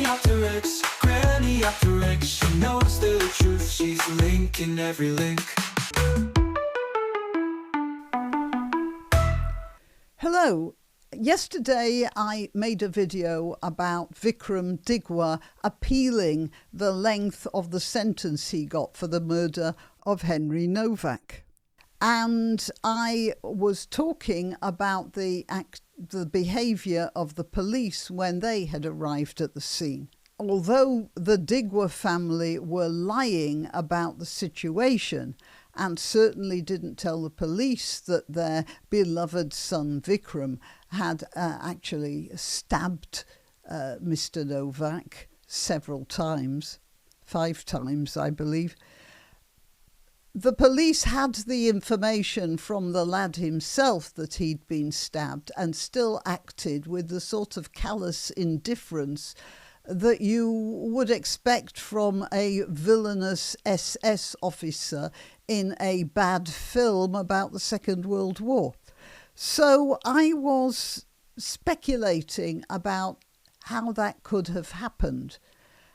granniopteryx, granniopteryx. She knows the truth, she's linking every link. Hello. Yesterday I made a video about Vikram Digwa appealing the length of the sentence he got for the murder of Henry Novak. And I was talking about the behaviour of the police when they had arrived at the scene. Although the Digwa family were lying about the situation and certainly didn't tell the police that their beloved son Vikram had actually stabbed Mr. Novak several times, 5 times I believe, the police had the information from the lad himself that he'd been stabbed and still acted with the sort of callous indifference that you would expect from a villainous SS officer in a bad film about the Second World War. So I was speculating about how that could have happened.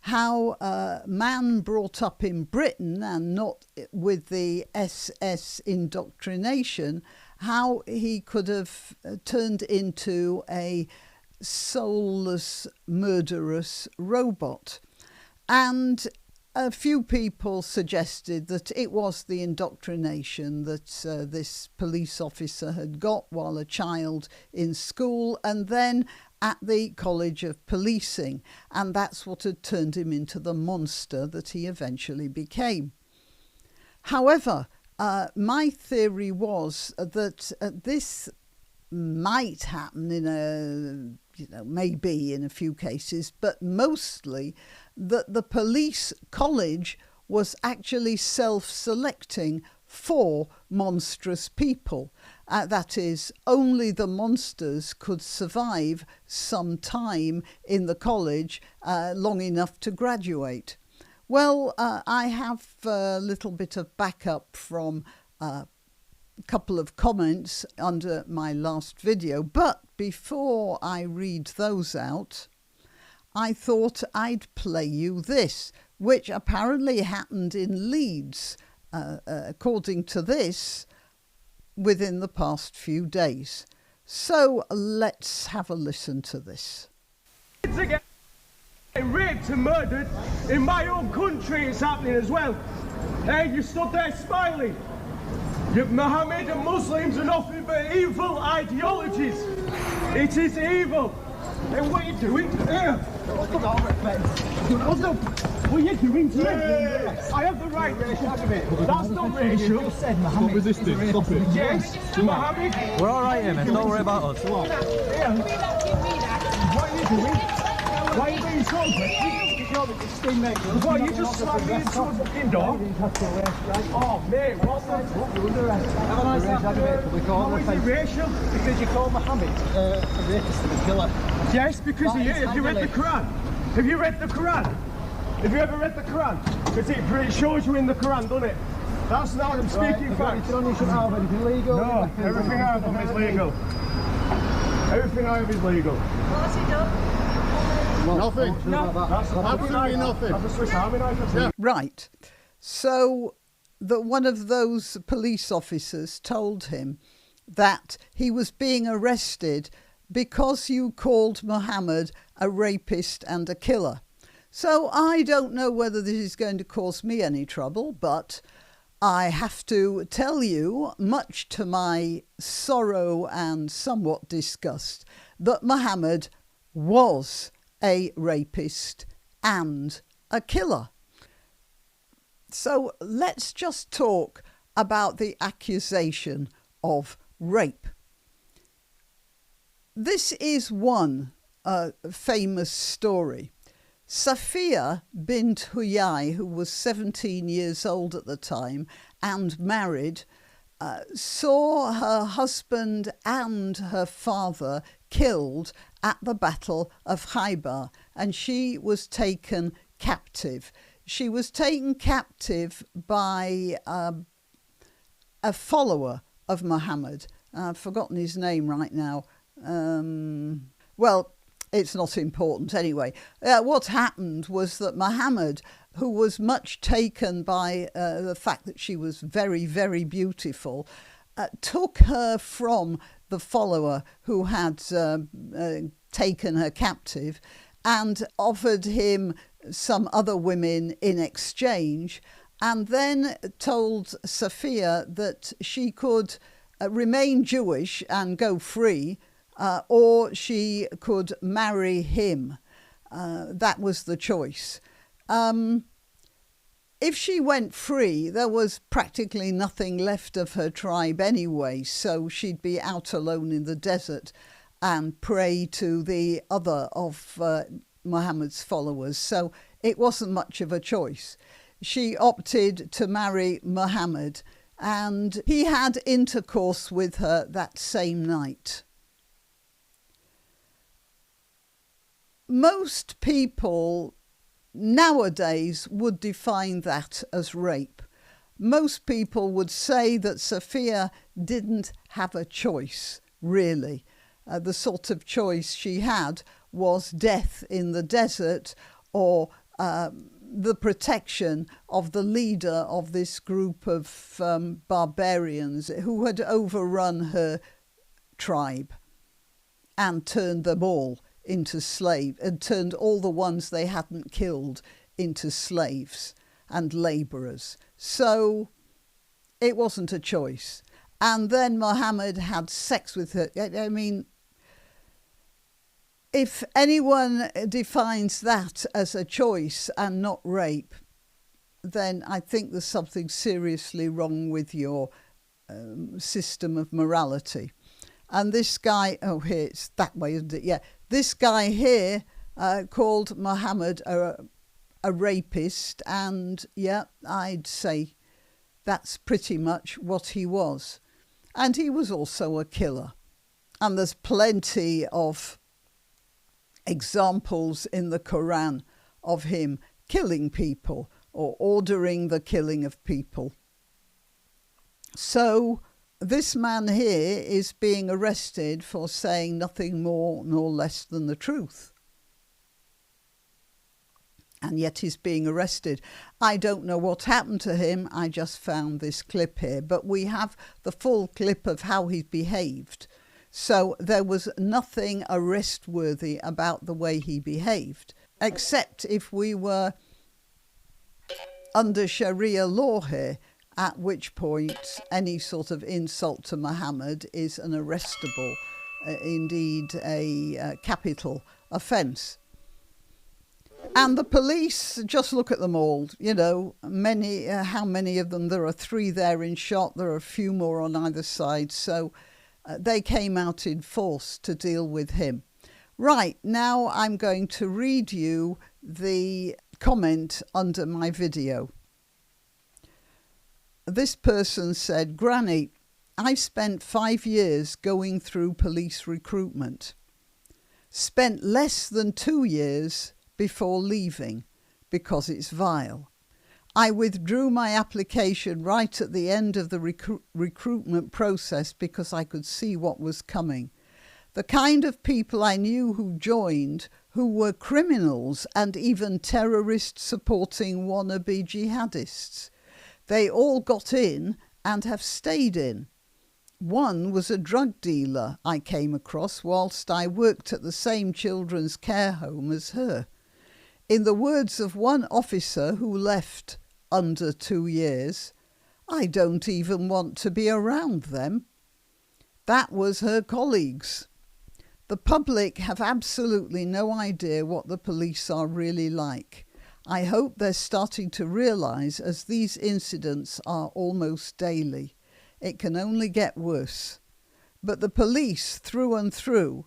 How a man brought up in Britain and not with the SS indoctrination, how he could have turned into a soulless, murderous robot. And a few people suggested that it was the indoctrination that this police officer had got while a child in school and then at the College of Policing, and that's what had turned him into the monster that he eventually became. However, my theory was that this might happen in maybe in a few cases, but mostly that the police college was actually self-selecting for monstrous people. That is, only the monsters could survive some time in the college long enough to graduate. Well, I have a little bit of backup from a couple of comments under my last video, but before I read those out, I thought I'd play you this, which apparently happened in Leeds, according to this, within the past few days. So let's have a listen to this. Kids are getting raped and murdered. In my own country it's happening as well. Hey, you stood there smiling. Mohammed and Muslims are nothing but evil ideologies. It is evil. And what are you doing? What are you doing to me? I have the right. That's not racial. Stop resisting. Stop it. Yes, Mohammed. We're all right here, man. Don't worry about us. What are you doing? Why are you being so aggressive? What, you just slammed me into a fucking door? Oh, mate, what the fuck? You're under arrest. Have a nice afternoon. How is it racial? Because you call Mohammed a rapist and a killer. Yes, because he is. Have you read the Quran? Have you read the Quran? Have you ever read the Quran? Because it shows you in the Quran, doesn't it? That's not I'm speaking facts. You shouldn't have anything legal. No, everything I have is legal. Everything I have is legal. What's he done? Nothing. No, that's absolutely nothing. That's a Swiss Army knife. Yeah. Right. So one of those police officers told him that he was being arrested because you called Mohammed a rapist and a killer. So I don't know whether this is going to cause me any trouble, but I have to tell you, much to my sorrow and somewhat disgust, that Mohammed was a rapist and a killer. So let's just talk about the accusation of rape. This is one famous story. Safia bint Huyai, who was 17 years old at the time and married, saw her husband and her father killed at the Battle of Khaybar, and she was taken captive. She was taken captive by a follower of Muhammad. I've forgotten his name right now. Well, it's not important anyway. What happened was that Muhammad, who was much taken by the fact that she was very, very beautiful, took her from the follower who had taken her captive and offered him some other women in exchange, and then told Sophia that she could remain Jewish and go free, or she could marry him. That was the choice. If she went free, there was practically nothing left of her tribe anyway, so she'd be out alone in the desert and prey to the other of Muhammad's followers. So it wasn't much of a choice. She opted to marry Muhammad, and he had intercourse with her that same night. Most people nowadays would define that as rape. Most people would say that Sophia didn't have a choice, really. The sort of choice she had was death in the desert, or the protection of the leader of this group of barbarians who had overrun her tribe and turned them all into slaves, and turned all the ones they hadn't killed into slaves and labourers. So it wasn't a choice. And then Muhammad had sex with her. I mean, if anyone defines that as a choice and not rape, then I think there's something seriously wrong with your system of morality. And this guy, oh, here, it's that way, isn't it? Yeah. This guy here called Muhammad a rapist, and yeah, I'd say that's pretty much what he was. And he was also a killer. And there's plenty of examples in the Quran of him killing people or ordering the killing of people. So this man here is being arrested for saying nothing more nor less than the truth. And yet he's being arrested. I don't know what happened to him. I just found this clip here. But we have the full clip of how he behaved. So there was nothing arrest-worthy about the way he behaved, except if we were under Sharia law here, at which point any sort of insult to Muhammad is an arrestable, indeed a capital offence. And the police, just look at them all, you know, how many of them? There are 3 there in shot, there are a few more on either side, so they came out in force to deal with him. Right, now I'm going to read you the comment under my video. This person said, "Granny, I spent 5 years going through police recruitment. Spent less than 2 years before leaving because it's vile. I withdrew my application right at the end of the recruitment process because I could see what was coming. The kind of people I knew who joined, who were criminals and even terrorists supporting wannabe jihadists. They all got in and have stayed in. One was a drug dealer I came across whilst I worked at the same children's care home as her. In the words of one officer who left under 2 years, I don't even want to be around them. That was her colleagues. The public have absolutely no idea what the police are really like. I hope they're starting to realise as these incidents are almost daily. It can only get worse. But the police, through and through,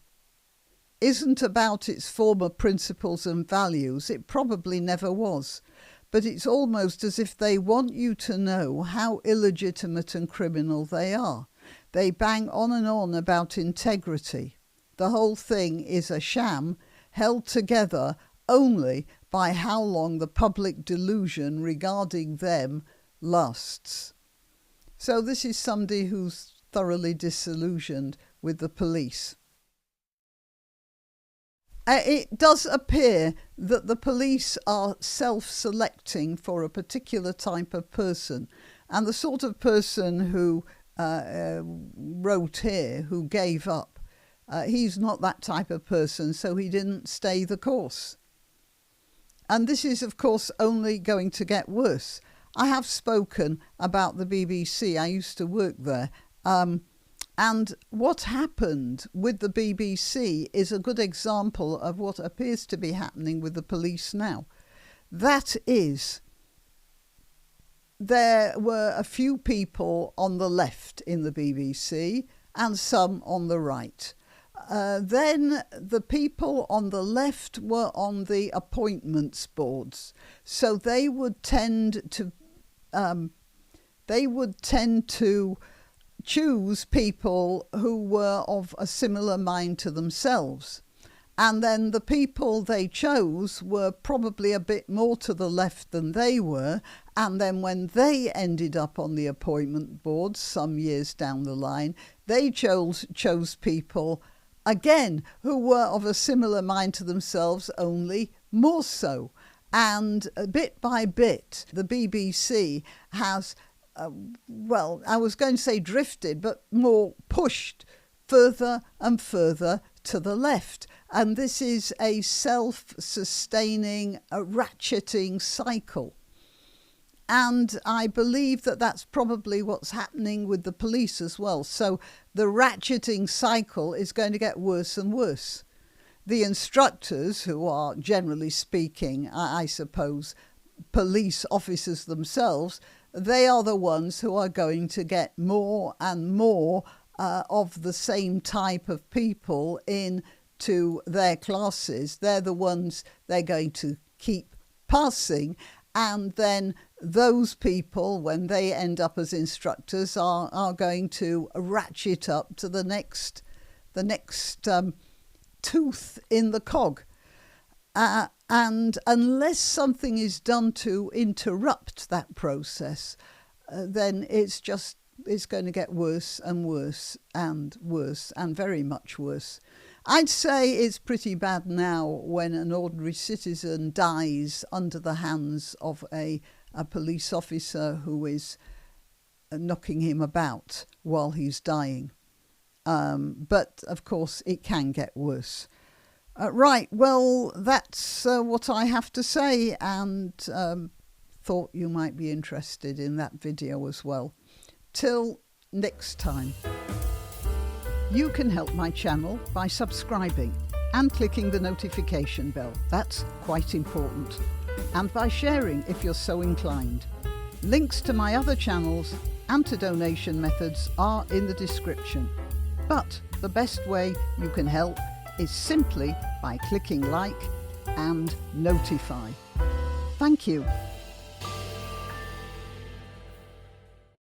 isn't about its former principles and values. It probably never was. But it's almost as if they want you to know how illegitimate and criminal they are. They bang on and on about integrity. The whole thing is a sham held together only by how long the public delusion regarding them lasts." So this is somebody who's thoroughly disillusioned with the police. It does appear that the police are self-selecting for a particular type of person. And the sort of person who wrote here, who gave up, he's not that type of person, so he didn't stay the course. And this is, of course, only going to get worse. I have spoken about the BBC. I used to work there. And what happened with the BBC is a good example of what appears to be happening with the police now. That is, there were a few people on the left in the BBC and some on the right. Then the people on the left were on the appointments boards, so they would tend to choose people who were of a similar mind to themselves. And then the people they chose were probably a bit more to the left than they were. And then when they ended up on the appointment board some years down the line, they chose people, again, who were of a similar mind to themselves, only more so. And bit by bit, the BBC has I was going to say drifted, but more pushed further and further to the left. And this is a self-sustaining, ratcheting cycle. And I believe that that's probably what's happening with the police as well. So the ratcheting cycle is going to get worse and worse. The instructors, who are generally speaking, I suppose, police officers themselves, they are the ones who are going to get more and more of the same type of people into their classes. They're the ones they're going to keep passing. And then those people, when they end up as instructors, are going to ratchet up to the next tooth in the cog. And unless something is done to interrupt that process, then it's going to get worse and worse and worse and very much worse. I'd say it's pretty bad now when an ordinary citizen dies under the hands of a police officer who is knocking him about while he's dying. But of course it can get worse. Right, well, that's what I have to say, and thought you might be interested in that video as well. Till next time. You can help my channel by subscribing and clicking the notification bell. That's quite important. And by sharing if you're so inclined. Links to my other channels and to donation methods are in the description. But the best way you can help is simply by clicking like and notify. Thank you.